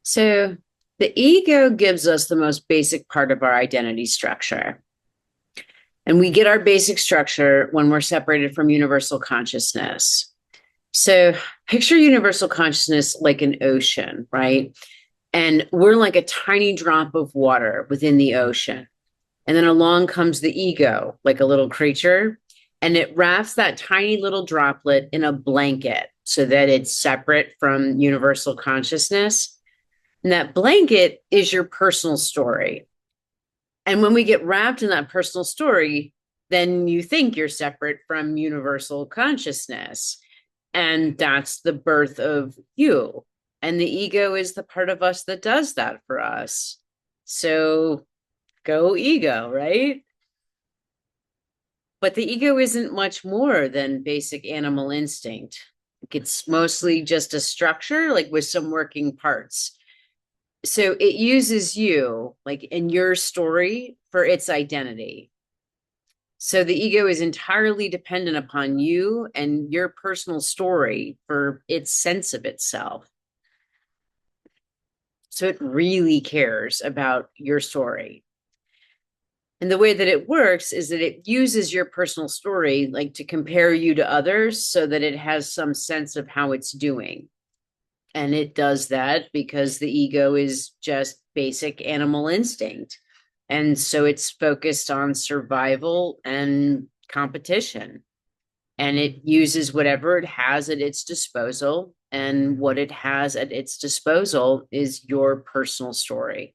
So the ego gives us the most basic part of our identity structure. And we get our basic structure when we're separated from universal consciousness. So picture universal consciousness like an ocean, right? And we're like a tiny drop of water within the ocean. And then along comes the ego, like a little creature, and it wraps that tiny little droplet in a blanket so that it's separate from universal consciousness. And that blanket is your personal story. And when we get wrapped in that personal story, then you think you're separate from universal consciousness. And that's the birth of you. And the ego is the part of us that does that for us. So go ego, right? But the ego isn't much more than basic animal instinct. It's mostly just a structure, like with some working parts. So it uses you, like in your story, for its identity. So the ego is entirely dependent upon you and your personal story for its sense of itself. So it really cares about your story. And the way that it works is that it uses your personal story like to compare you to others so that it has some sense of how it's doing. And it does that because the ego is just basic animal instinct. And so it's focused on survival and competition. And it uses whatever it has at its disposal. And what it has at its disposal is your personal story.